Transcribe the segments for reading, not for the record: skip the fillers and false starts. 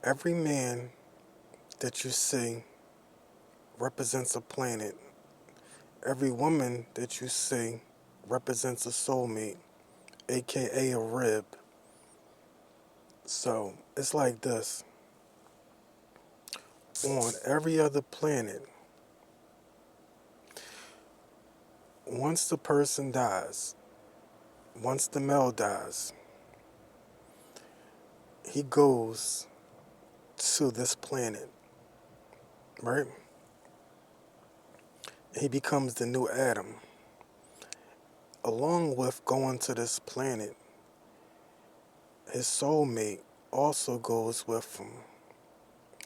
Every man that you see represents a planet. Every woman that you see represents a soulmate, aka a rib. So it's like this. On every other planet, once the person dies, once the male dies, he goes to this planet, right? He becomes the new Adam. Along with going to this planet, his soulmate also goes with him,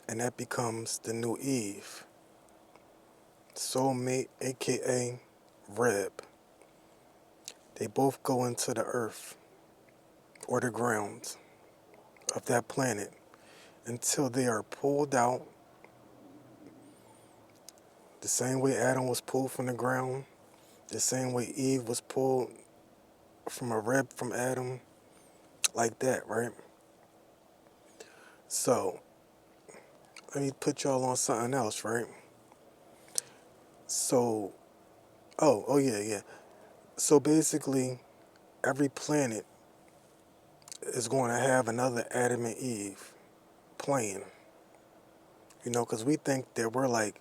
and that becomes the new Eve. Soulmate, aka Rib. They both go into the earth or the ground of that planet until they are pulled out the same way Adam was pulled from the ground, the same way Eve was pulled from a rib from Adam, like that, right? So, let me put y'all on something else, right? So, oh yeah, yeah. So basically, every planet is going to have another Adam and Eve playing, because we think that we're like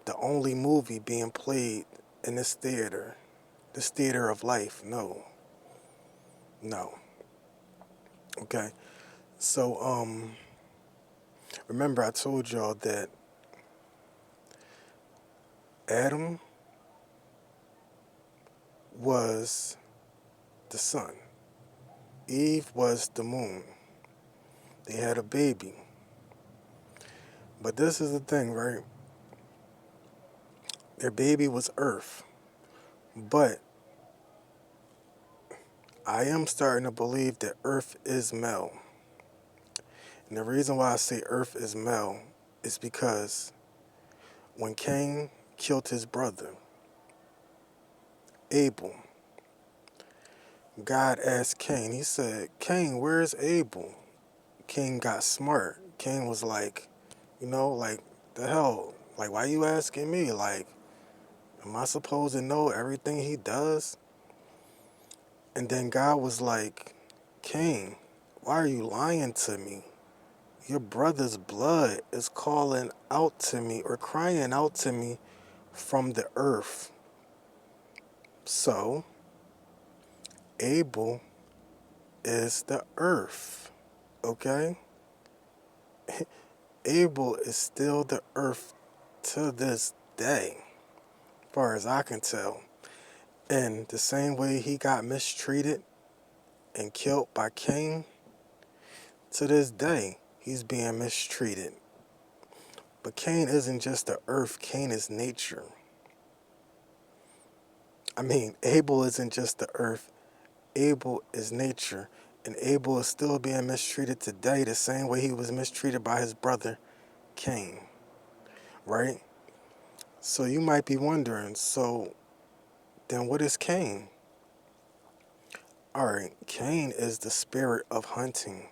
the only movie being played in this theater of life. No, no. Okay. So, remember I told y'all that Adam was the sun, Eve was the moon. They had a baby. But this is the thing, right? Their baby was Earth. But I am starting to believe that Earth is male. And the reason why I say Earth is male is because when Cain killed his brother, Abel, God asked Cain, he said, Cain, where's Abel? Cain got smart. Cain was like, like, the hell? Like, why you asking me? Like, am I supposed to know everything he does? And then God was like, Cain, why are you lying to me? Your brother's blood is calling out to me or crying out to me from the earth. So, Abel is the earth, okay? Abel is still the earth to this day, as far as I can tell. And the same way he got mistreated and killed by Cain, to this day, he's being mistreated. But Cain isn't just the earth, Cain is nature. I mean, Abel isn't just the earth, Abel is nature. And Abel is still being mistreated today the same way he was mistreated by his brother Cain, right? So you might be wondering, so then what is Cain? All right, Cain is the spirit of hunting.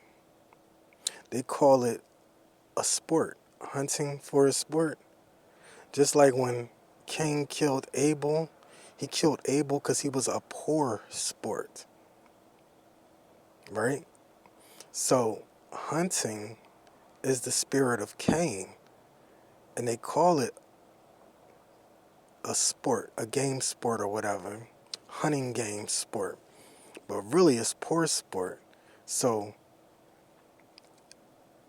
They call it a sport, hunting for a sport. Just like when Cain killed Abel, he killed Abel because he was a poor sport, right? So hunting is the spirit of Cain, and they call it a sport, a game sport or whatever, hunting game sport. But really it's poor sport. So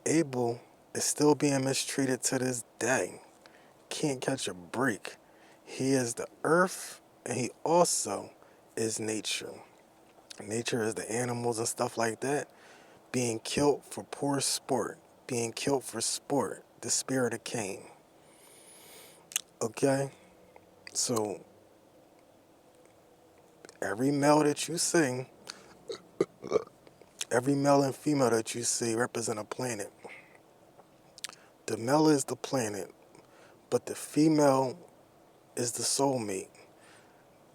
Abel is still being mistreated to this day. Can't catch a break. He is the earth and he also is nature. Nature is the animals and stuff like that being killed for poor sport, being killed for sport, the spirit of Cain. Okay? So every male that you see, every male and female that you see represent a planet. The male is the planet, but the female is the soulmate.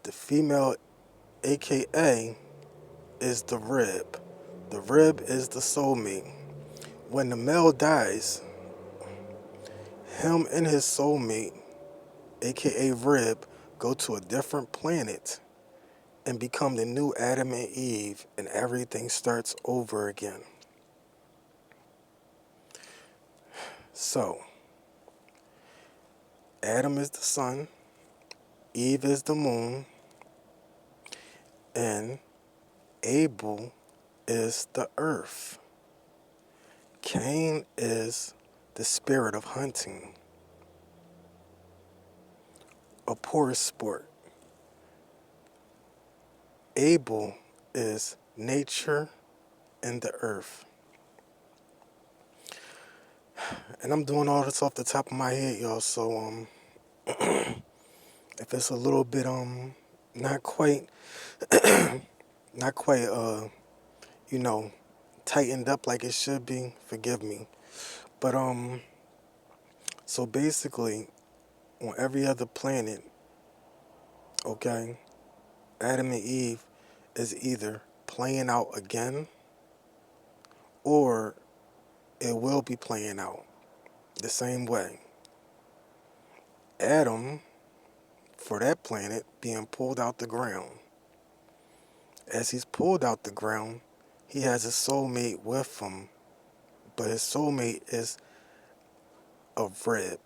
The female, aka, is the rib. The rib is the soulmate. When the male dies, him and his soulmate, aka Rib, go to a different planet and become the new Adam and Eve, and everything starts over again. So, Adam is the sun, Eve is the moon, and Abel is the earth. Cain is the spirit of hunting, a poor sport. Abel is nature and the earth. And I'm doing all this off the top of my head, y'all. So if it's a little bit not quite not quite you know tightened up like it should be, forgive me. But so basically on every other planet, okay, Adam and Eve is either playing out again or it will be playing out the same way. Adam, for that planet, being pulled out the ground. As he's pulled out the ground, he has a soulmate with him, but his soulmate is a rib.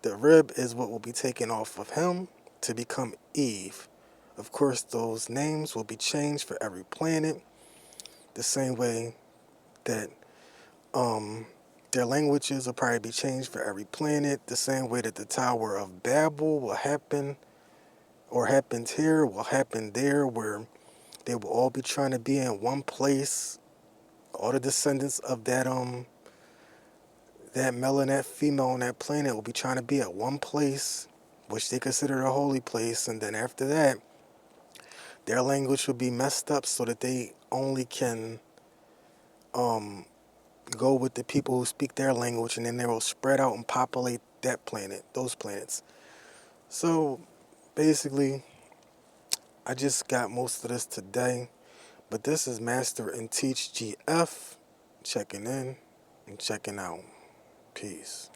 The rib is what will be taken off of him to become Eve. Of course, those names will be changed for every planet, the same way that their languages will probably be changed for every planet, the same way that the Tower of Babel will happen, or happens here, will happen there, where they will all be trying to be in one place. All the descendants of that male and that female on that planet will be trying to be at one place, which they consider a holy place, and then after that, their language will be messed up so that they only can go with the people who speak their language, and then they will spread out and populate that planet, those planets. So basically, I just got most of this today, but this is Master and Teach GF checking in and checking out. Peace.